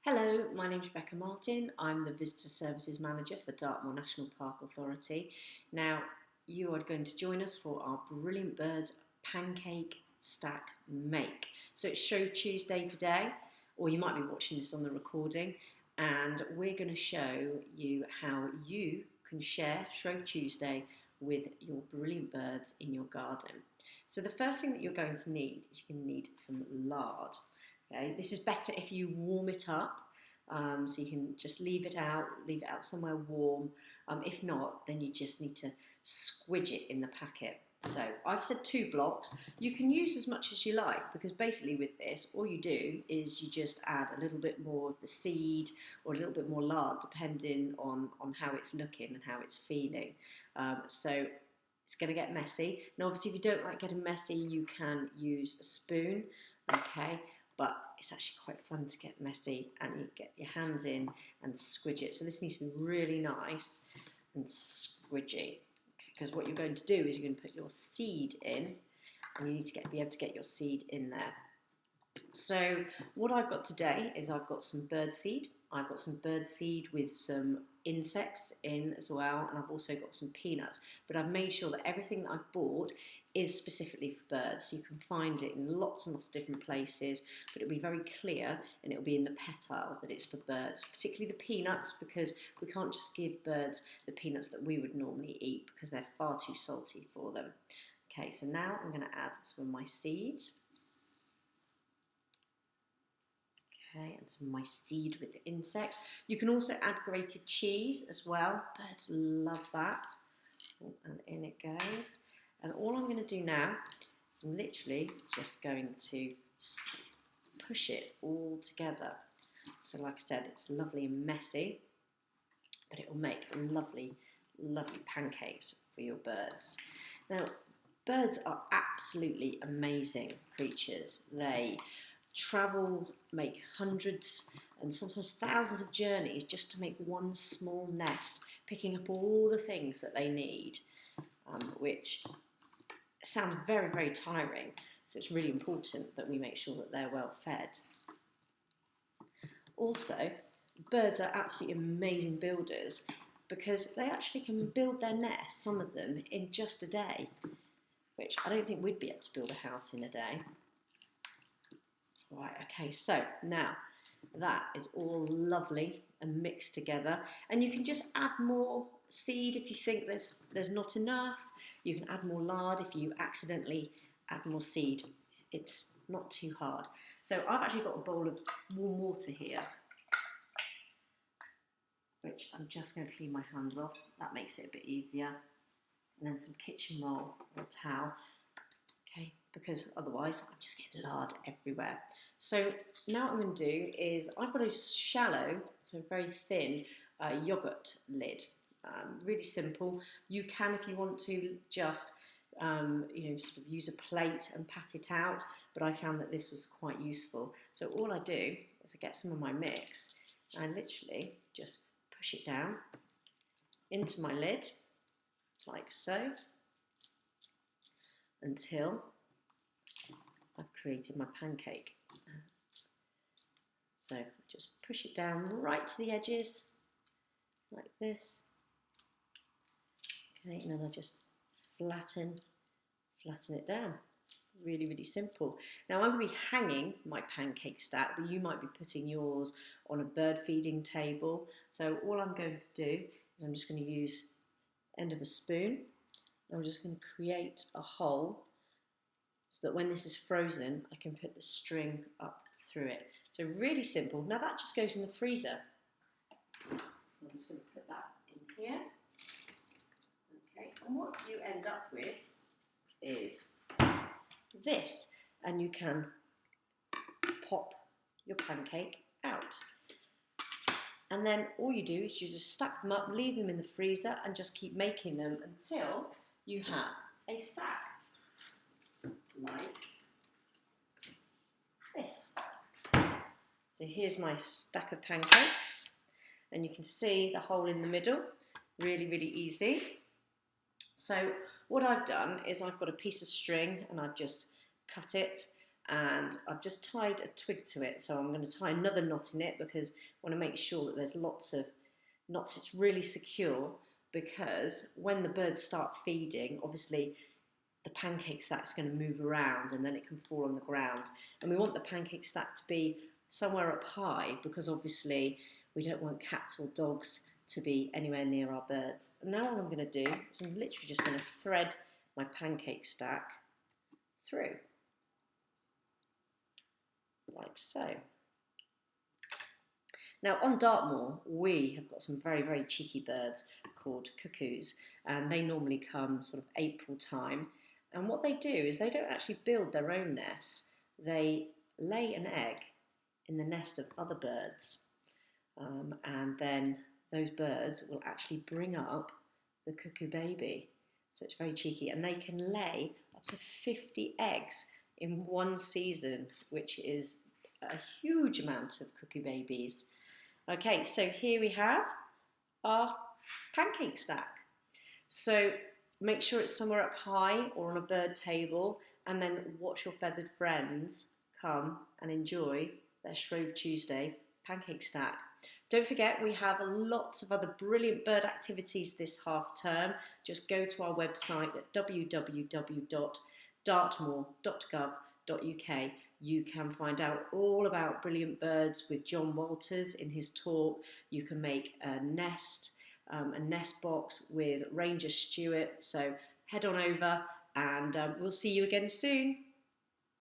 Hello, my name is Rebecca Martin. I'm the Visitor Services Manager for Dartmoor National Park Authority. Now, you are going to join us for our Brilliant Birds Pancake Stack Make. So it's Shrove Tuesday today, or you might be watching this on the recording, and we're going to show you how you can share Shrove Tuesday with your brilliant birds in your garden. So the first thing that you're going to need is you're going to need some lard. Okay, this is better if you warm it up, so you can just leave it out somewhere warm. If not, then you just need to squidge it in the packet. So I've said 2 blocks. You can use as much as you like, because basically with this, all you do is you just add a little bit more of the seed or a little bit more lard, depending on how it's looking and how it's feeling. So it's going to get messy. Now, obviously, if you don't like getting messy, you can use a spoon, okay? But it's actually quite fun to get messy and you get your hands in and squidge it. So this needs to be really nice and squidgy, because what you're going to do is you're going to put your seed in, and you need to be able to get your seed in there. So what I've got today is I've got some bird seed. I've got some bird seed with some insects in as well, and I've also got some peanuts. But I've made sure that everything that I've bought is specifically for birds. So you can find it in lots and lots of different places, but it'll be very clear, and it'll be in the pet aisle that it's for birds, particularly the peanuts, because we can't just give birds the peanuts that we would normally eat because they're far too salty for them. Okay, so now I'm going to add some of my seeds. Okay, and some of my seed with the insects. You can also add grated cheese as well. Birds love that. And in it goes. And all I'm going to do now is I'm literally just going to push it all together. So like I said, it's lovely and messy, but it will make lovely, lovely pancakes for your birds. Now, birds are absolutely amazing creatures. They travel, make hundreds and sometimes thousands of journeys just to make one small nest, picking up all the things that they need, which sounds very, very tiring. So it's really important that we make sure that they're well fed. Also, birds are absolutely amazing builders, because they actually can build their nests, some of them, in just a day, which I don't think we'd be able to build a house in a day. Right, okay, so now that is all lovely and mixed together, and you can just add more seed if you think there's not enough. You can add more lard if you accidentally add more seed. It's not too hard. So I've actually got a bowl of warm water here, which I'm just going to clean my hands off. That makes it a bit easier. And then some kitchen roll or a towel. Okay, because otherwise I'm just getting lard everywhere. So now what I'm going to do is I've got a shallow, so very thin yoghurt lid. Really simple. You can, if you want to, just sort of use a plate and pat it out, but I found that this was quite useful. So all I do is I get some of my mix and I literally just push it down into my lid, like so, until I've created my pancake. So just push it down right to the edges, like this. Okay, and then I just flatten it down. Really, really simple. Now I'm going to be hanging my pancake stack, but you might be putting yours on a bird feeding table. So all I'm going to do is I'm just going to use the end of a spoon. I'm just going to create a hole so that when this is frozen, I can put the string up through it. So really simple. Now that just goes in the freezer. So I'm just going to put that in here. Okay, and what you end up with is this, and you can pop your pancake out. And then all you do is you just stack them up, leave them in the freezer, and just keep making them until you have a stack like this. So here's my stack of pancakes, and you can see the hole in the middle. Really, really easy. So what I've done is I've got a piece of string and I've just cut it and I've just tied a twig to it, so I'm going to tie another knot in it because I want to make sure that there's lots of knots. It's really secure, because when the birds start feeding, obviously the pancake stack's going to move around and then it can fall on the ground, and we want the pancake stack to be somewhere up high, because obviously we don't want cats or dogs to be anywhere near our birds. And now what I'm going to do is I'm literally just going to thread my pancake stack through, like so. Now on Dartmoor, we have got some very, very cheeky birds called cuckoos, and they normally come sort of April time. And what they do is they don't actually build their own nests, they lay an egg in the nest of other birds. And then those birds will actually bring up the cuckoo baby. So it's very cheeky, and they can lay up to 50 eggs in one season, which is a huge amount of cuckoo babies. Okay, so here we have our pancake stack. So make sure it's somewhere up high or on a bird table, and then watch your feathered friends come and enjoy their Shrove Tuesday pancake stack. Don't forget, we have lots of other brilliant bird activities this half term. Just go to our website at www.dartmoor.gov.uk. You can find out all about brilliant birds with John Walters in his talk. You can make a nest box with Ranger Stewart. So head on over, and we'll see you again soon.